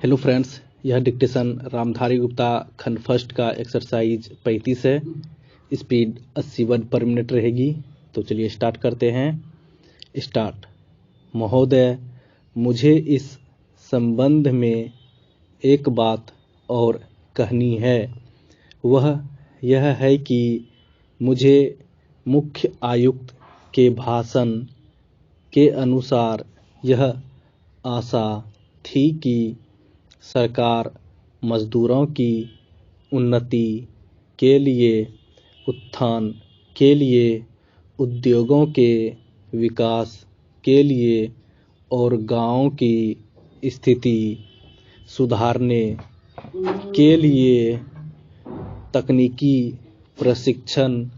Hello friends, यह dictation Ramdhari Gupta खंड first का एक्सरसाइज 35 है। स्पीड 80 वर्ड पर मिनट रहेगी। तो चलिए स्टार्ट करते हैं। स्टार्ट। महोदय, मुझे इस संबंध में एक बात और कहनी है। वह यह है कि मुझे मुख्य आयुक्त के भाषण के अनुसार यह आशा थी कि सरकार मजदूरों की उन्नति के लिए, उत्थान के लिए, उद्योगों के विकास के लिए और गांवों की स्थिति सुधारने के लिए तकनीकी प्रशिक्षण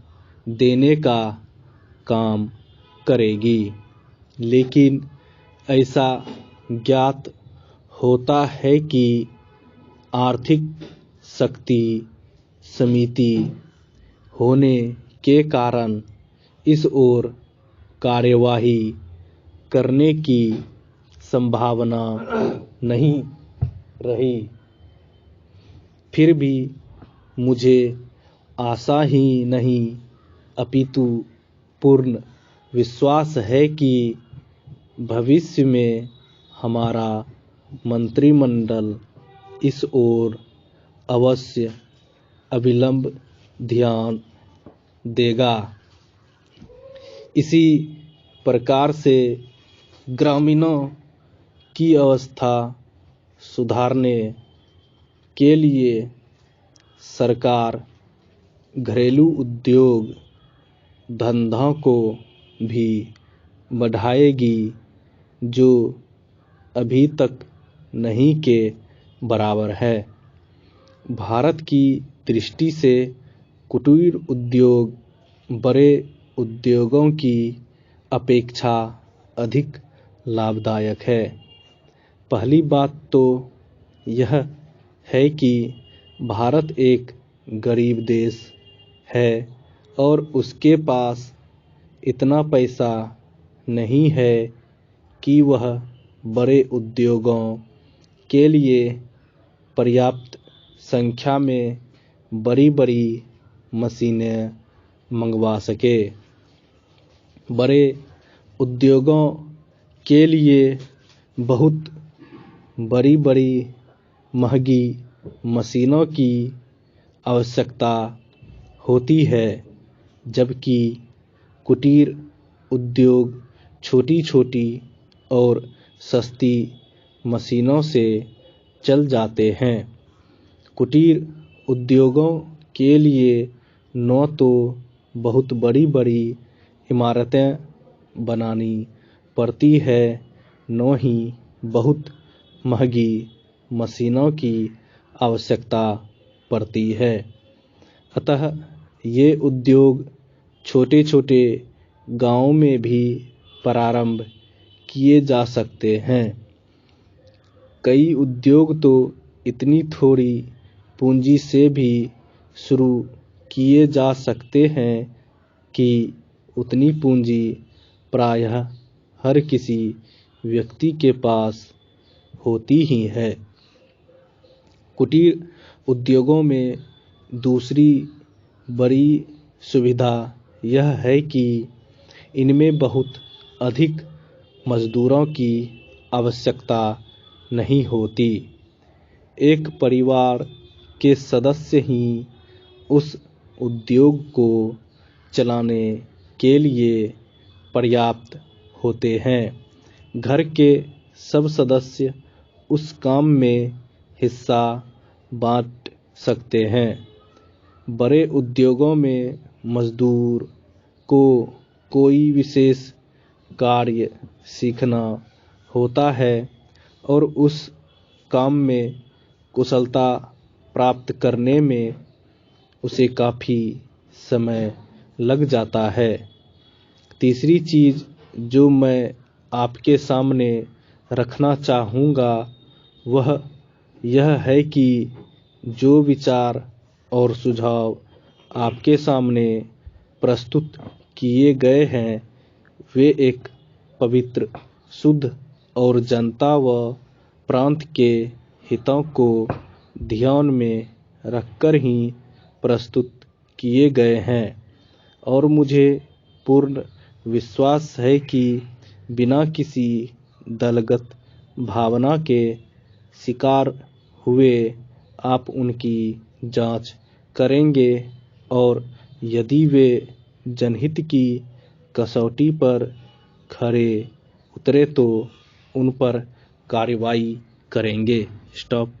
देने का काम करेगी। लेकिन ऐसा ज्ञात होता है कि आर्थिक शक्ति सीमित होने के कारण इस ओर कार्यवाही करने की संभावना नहीं रही। फिर भी मुझे आशा ही नहीं अपितु पूर्ण विश्वास है कि भविष्य में हमारा मंत्रिमंडल इस ओर अवश्य अविलंब ध्यान देगा। इसी प्रकार से ग्रामीणों की अवस्था सुधारने के लिए सरकार घरेलू उद्योग धंधों को भी बढ़ाएगी, जो अभी तक नहीं के बराबर है। भारत की दृष्टि से कुटीर उद्योग बड़े उद्योगों की अपेक्षा अधिक लाभदायक है। पहली बात तो यह है कि भारत एक गरीब देश है और उसके पास इतना पैसा नहीं है कि वह बड़े उद्योगों के लिए पर्याप्त संख्या में बड़ी बड़ी मशीनें मंगवा सके। बड़े उद्योगों के लिए बहुत बड़ी बड़ी महंगी मशीनों की आवश्यकता होती है, जबकि कुटीर उद्योग छोटी छोटी और सस्ती मशीनों से चल जाते हैं। कुटीर उद्योगों के लिए न तो बहुत बड़ी बड़ी इमारतें बनानी पड़ती है, न ही बहुत महंगी मशीनों की आवश्यकता पड़ती है। अतः ये उद्योग छोटे छोटे गांवों में भी प्रारंभ किए जा सकते हैं। कई उद्योग तो इतनी थोड़ी पूंजी से भी शुरू किए जा सकते हैं कि उतनी पूंजी प्रायः हर किसी व्यक्ति के पास होती ही है। कुटीर उद्योगों में दूसरी बड़ी सुविधा यह है कि इनमें बहुत अधिक मजदूरों की आवश्यकता नहीं होती। एक परिवार के सदस्य ही उस उद्योग को चलाने के लिए पर्याप्त होते हैं। घर के सब सदस्य उस काम में हिस्सा बांट सकते हैं। बड़े उद्योगों में मजदूर को कोई विशेष कार्य सीखना होता है और उस काम में कुशलता प्राप्त करने में उसे काफ़ी समय लग जाता है। तीसरी चीज़ जो मैं आपके सामने रखना चाहूँगा वह यह है कि जो विचार और सुझाव आपके सामने प्रस्तुत किए गए हैं वे एक पवित्र, शुद्ध और जनता व प्रांत के हितों को ध्यान में रखकर ही प्रस्तुत किए गए हैं और मुझे पूर्ण विश्वास है कि बिना किसी दलगत भावना के शिकार हुए आप उनकी जांच करेंगे और यदि वे जनहित की कसौटी पर खरे उतरे तो उन पर कार्रवाई करेंगे। स्टॉप।